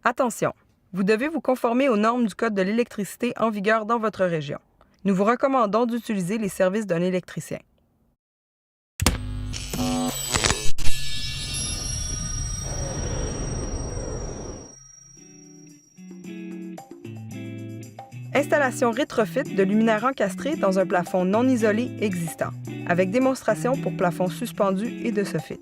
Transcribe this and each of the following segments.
Attention! Vous devez vous conformer aux normes du Code de l'électricité en vigueur dans votre région. Nous vous recommandons d'utiliser les services d'un électricien. Installation rétrofit de luminaires encastrés dans un plafond non isolé existant, avec démonstration pour plafond suspendu et de soffit.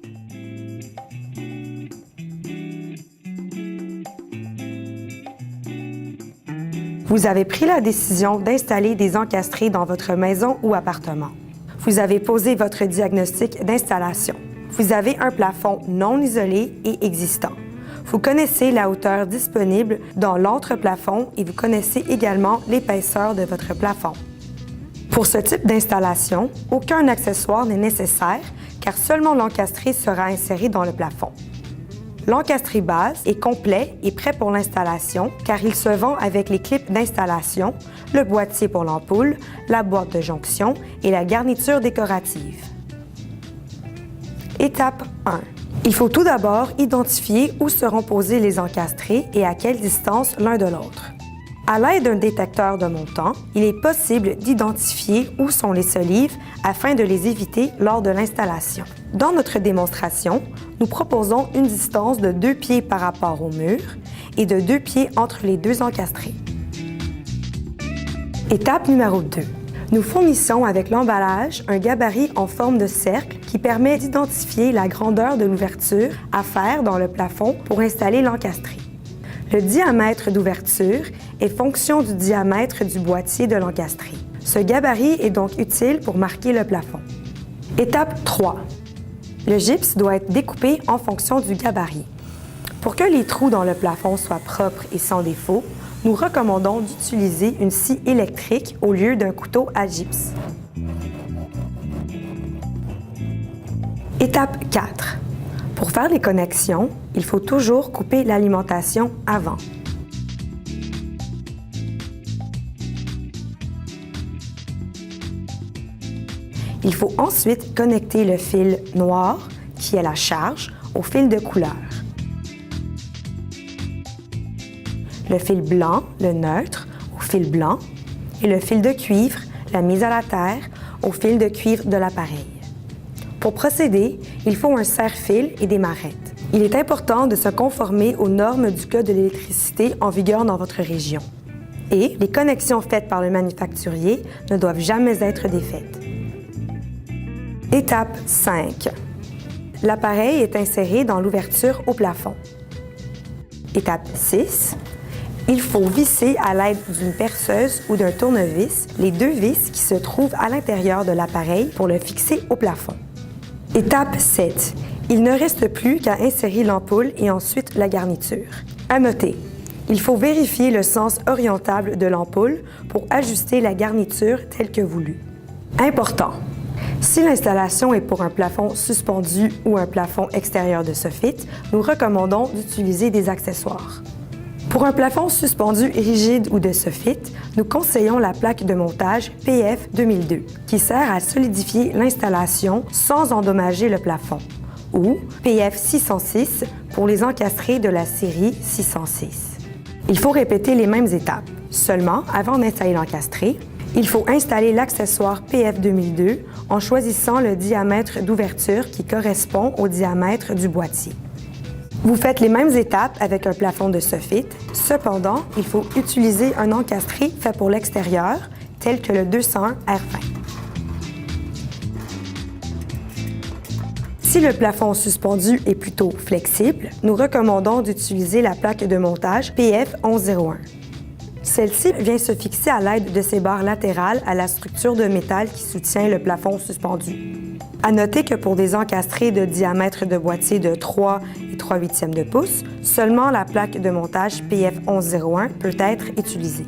Vous avez pris la décision d'installer des encastrés dans votre maison ou appartement. Vous avez posé votre diagnostic d'installation. Vous avez un plafond non isolé et existant. Vous connaissez la hauteur disponible dans l'entreplafond et vous connaissez également l'épaisseur de votre plafond. Pour ce type d'installation, aucun accessoire n'est nécessaire car seulement l'encastré sera inséré dans le plafond. L'encastré base est complet et prêt pour l'installation car il se vend avec les clips d'installation, le boîtier pour l'ampoule, la boîte de jonction et la garniture décorative. Étape 1. Il faut tout d'abord identifier où seront posés les encastrés et à quelle distance l'un de l'autre. À l'aide d'un détecteur de montant, il est possible d'identifier où sont les solives afin de les éviter lors de l'installation. Dans notre démonstration, nous proposons une distance de 2 pieds par rapport au mur et de 2 pieds entre les deux encastrés. Étape numéro 2. Nous fournissons avec l'emballage un gabarit en forme de cercle qui permet d'identifier la grandeur de l'ouverture à faire dans le plafond pour installer l'encastré. Le diamètre d'ouverture est fonction du diamètre du boîtier de l'encastré. Ce gabarit est donc utile pour marquer le plafond. Étape 3. Le gypse doit être découpé en fonction du gabarit. Pour que les trous dans le plafond soient propres et sans défaut, nous recommandons d'utiliser une scie électrique au lieu d'un couteau à gypse. Étape 4. Pour faire les connexions, il faut toujours couper l'alimentation avant. Il faut ensuite connecter le fil noir, qui est la charge, au fil de couleur. Le fil blanc, le neutre, au fil blanc, et le fil de cuivre, la mise à la terre, au fil de cuivre de l'appareil. Pour procéder, il faut un serre-fil et des marrettes. Il est important de se conformer aux normes du Code de l'électricité en vigueur dans votre région. Et les connexions faites par le manufacturier ne doivent jamais être défaites. Étape 5. L'appareil est inséré dans l'ouverture au plafond. Étape 6. Il faut visser à l'aide d'une perceuse ou d'un tournevis les 2 vis qui se trouvent à l'intérieur de l'appareil pour le fixer au plafond. Étape 7. Il ne reste plus qu'à insérer l'ampoule et ensuite la garniture. À noter, il faut vérifier le sens orientable de l'ampoule pour ajuster la garniture telle que voulue. Important! Si l'installation est pour un plafond suspendu ou un plafond extérieur de soffit, nous recommandons d'utiliser des accessoires. Pour un plafond suspendu rigide ou de soffit, nous conseillons la plaque de montage PF 2002, qui sert à solidifier l'installation sans endommager le plafond, ou PF 606 pour les encastrés de la série 606. Il faut répéter les mêmes étapes. Seulement, avant d'installer l'encastré, il faut installer l'accessoire PF 2002 en choisissant le diamètre d'ouverture qui correspond au diamètre du boîtier. Vous faites les mêmes étapes avec un plafond de soffit. Cependant, il faut utiliser un encastré fait pour l'extérieur, tel que le 201 R20. Si le plafond suspendu est plutôt flexible, nous recommandons d'utiliser la plaque de montage PF 1101. Celle-ci vient se fixer à l'aide de ses barres latérales à la structure de métal qui soutient le plafond suspendu. À noter que pour des encastrés de diamètre de boîtier de 3 et 3/8 de pouce, seulement la plaque de montage PF 1101 peut être utilisée.